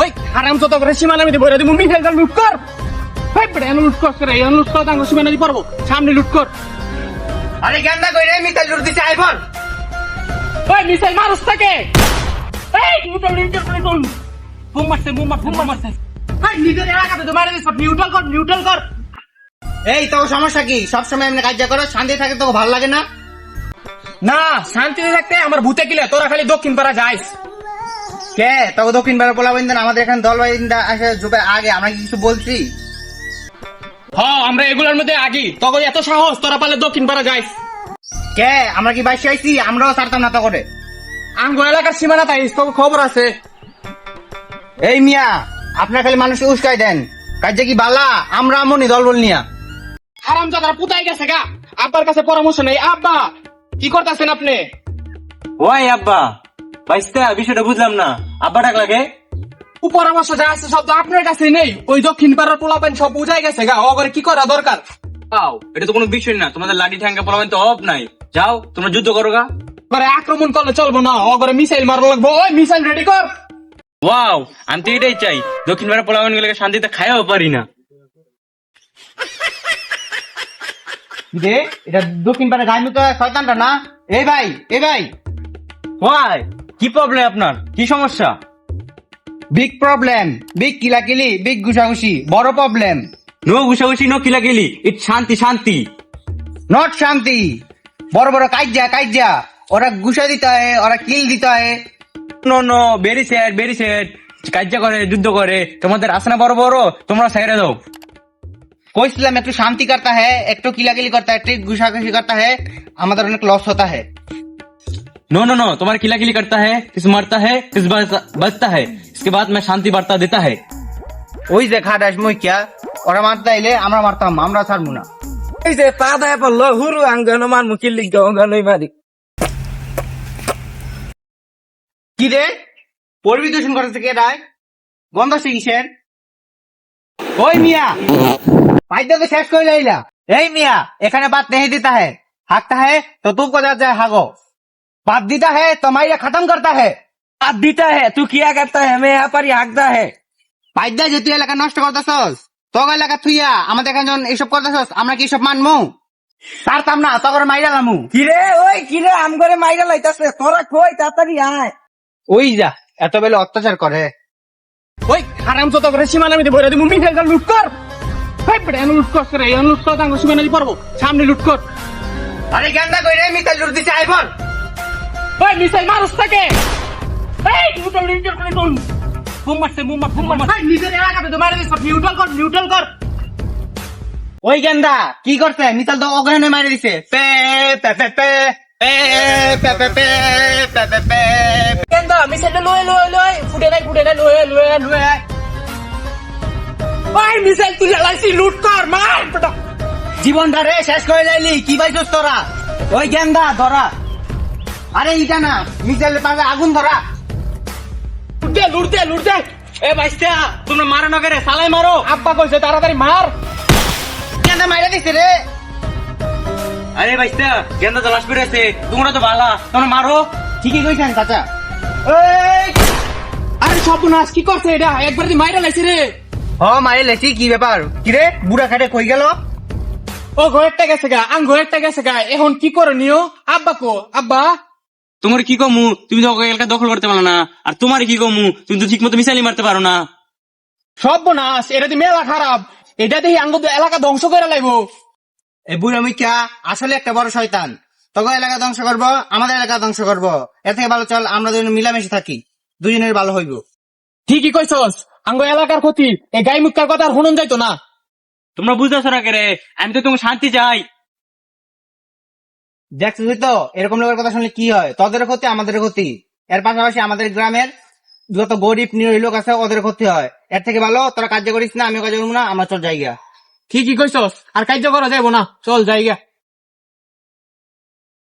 ওই হারাম যত করে সীমানা আমি বইরা দিব মিসাইল লুট কর। ভাই বেটা লুট কর রে, লুট কর তাঙ্গ সীমানা দি পারবো, সামনে লুট কর। আরে গেন্দা কইরে মিসাইল লুট দিছে আইফোন। ওই মিসাইল মারস থাকে। এই নিউট্রাল করে কোন বুম মারছে। ভাই নিজের এলাকাতে তো মারে দিছ, নিউট্রাল কর। এই তো সমস্যা কি? সবসময় এমনি কাজ করো, শান্তি থাকে তো ভালো লাগে না? না শান্তিতে থাকতে আমার ভূতে কিলে, তোরা খালি দক্ষিণ পাড়া যাইস। কে তবে দক্ষিণ পাড়া পোলা বইন্দান আমাদের এখানে দল বাইন্দা আসে যুগে আগে আমরা কি কিছু বলছি? হ্যাঁ আমরা এগুলোর মধ্যে আগি, তখন এত সাহস তোরা পারলে দক্ষিণ পাড়া যাইস। কে আমরা কি বাইশে আইছি? আমরাও ছাড়তাম না তো করে। আঙ্গো এলাকার সীমানা তাইস, তোর খবর আছে। এই মিয়া আপনার খালি মানুষকে উস্কাই দেন, কাজে কি বালা? আমরা আমনি দল বল নিয়া হারাম জাদারা পুতাই গেছে গা, আব্বার কাছে পরামর্শ নেই। আব্বা কি করতেছেন আপনি? ওই আব্বা বাইস্তা বিষয়টা বুঝলাম না, আব্বা ডাক লাগে। পরামর্শ যা আছে সব তো আপনার কাছে নেই, ওই দক্ষিণ পাড়ার পোলাপেন সব বুঝাই গেছে গা, অগরে কি করা দরকার। পাও এটা তো কোনো বিষয় না, তোমাদের লাঠি ঠ্যাঙ্গা পোলাবেন তো অভাব নাই, যাও তোমরা যুদ্ধ করো গা। অগরে আক্রমণ করলে চলবো না, অগরে মিসাইল মারা লাগবো। ওই মিসাইল রেডি কর। ওয়াও আমি তো এটাই চাই, দক্ষিণ পাড়া পোলাবেন গুলোকে শান্তিতে খাইও পারি না। যে এটা দক্ষিণ পাড়া গাইমু তো শয়তানটা না? এই ভাই ওয়াই কি প্রবলেম আপনার, কি সমস্যা? বিগ প্রবলেম, বিগ কিলাকিলি, বিগ ঘুষাঘুষি, বড় প্রবলেম। নো ঘুষাঘুষি নো কিলাকিলি, ইট শান্তি। নট শান্তি, বড় বড় কাইজা ওরা ঘুষা দিতে হয়, ওরা কিল দিতে হয়। নো ভেরি স্যাড কাজ্যা করে যুদ্ধ করে, তোমাদের আসে না বড় বড়, তোমরা সাইরে দাও। কইছিলাম একটু शांति करता है, একটু किलाकिली करता है, एक घुसाघुसी करता है, আমাদের অনেক লস होता है। नो तुम्हारा किलाकिली करता है, किस मरता है, किस बचता है, इसके बाद मैं शांति वार्ता देता है। ওই যে খাদাস মই কিয়া ওরা মারতে আইলে আমরা মারতাম, আমরা ছাড়বো না। এই যে পা দেয় পড়লো হুরু আঙ্গন মান মুকিল লিখ গঙ্গানই মারি। কি রে পরিবেশন করতেছে কে রায়? গন্ধ আসছে কিসের? ওই মিয়া পাইতে তো শেষ করে লাইলা। এই মিয়া এখানে बात नहीं देता है, हाकता है तो तू को जाता है हागो, बात देता है तो माइया खत्म करता है। आप दीता है तू किया करता है, मैं यहाँ पर ही हाकता है। পাইদা যে তুই এলাকা নষ্ট করতেছস, তোর এলাকা থুইয়া আমাদের এখানে যখন এইসব করতেছস আমরা কি সব মানমু? পারতাম না, তখন মাইরা লামু। কিরে আম করে মাইরা লাইতাছে, তোরা কই তাড়াতাড়ি আয়। ওই যা এত বেলা অত্যাচার করে। ওই হারাম যত করে সীমানা আমি বইরা দিব মিসাইল লুট কর। ভাই বেটা লুট কর রে, লুট কর তাঙ্গ সীমানা দি পারবো, সামনে লুট কর। আরে গেন্দা কইরে মিসাইল লুট দিছে আইফোন। ওই মিসাইল মারস থাকে। এই নিউট্রাল করে কোন বুম মারছে। ভাই নিজের এলাকাতে তো মারে দিছ, নিউট্রাল কর। ওই গেন্দা কি করছে? মিসাইল তো অগ্রহণে মারি দিছে। পে পে পে পে পে পে পে পে পে পে পে। কেন্দা মিসাইলটা লয় ফুটে নাই লয়ে। ভাই মিসাইল তুই লাইছি, লুট কর, মার বেটা। জীবনটা রে শেষ করে লাইলি, কি পাইছস তোরা? ওই গেন্দা ধরা। আরে ইটা না, মিসাইলের পাশে আগুন ধরা। লুট দে। এ বাইস্তা তোমরা মারো না করে, সালাই মারো। আব্বা কইছে তাড়াতাড়ি মার। গেন্দা মাইরা দিছে রে। আরে বাইস্তা গেন্দা তো লাশ পড়ে আছে, তোমরা তো ভালা, তোমরা মারো। ঠিকই কইছেন চাচা। এই আরে সর্বনাশ, কি করছে এটা? একবার দি মাইরা লাইছে রে। মাইরে লেছি, কি ব্যাপার? কি রে বুড়া খাটে কই গেল? ও ঘরেরটা গেছে গা, ঘরেরটা গেছে গা, এখন কি করে নিও? আব্বা কো আব্বা। তোমার কি কমু, তুমি তো এলাকা দখল করতে পারো না, আর তোমার কি কমু, তুমি তো ঠিক মতো মিসাইলি মারতে পারো না। সর্বনাশ, এটা দি মেলা খারাপ, এটা দেখি আঙ্গ এলাকা ধ্বংস করে লাইবো। এই বুড়া মিকা আসলে একটা বড় শয়তান। তোকে এলাকা ধ্বংস করবো, আমাদের এলাকা ধ্বংস করবো। এর থেকে ভালো চল আমরা দুজন মিলামিশে থাকি, দুজনের ভালো হইব। ঠিকই কইছস, আঙ্গ এলাকার ক্ষতি, এই গাই মুক্কার কথা আর শুনুন যাইতো না। তোমরা বুঝতেছো না কে? আমি তো তোমার শান্তি চাই। দেখছিস তো এরকম লোকের কথা শুনলে কি হয়? তোদের ক্ষতি আমাদের ক্ষতি, এর পাশাপাশি আমাদের গ্রামের যত গরিব নিরীহ লোক আছে ওদের ক্ষতি হয়। এর থেকে ভালো তোরা কার্য করিস না, আমিও কাজ করবো না, আমরা চল জায়গা। ঠিকই কইছস, আর কার্য করা যাইবো না, চল জায়গা।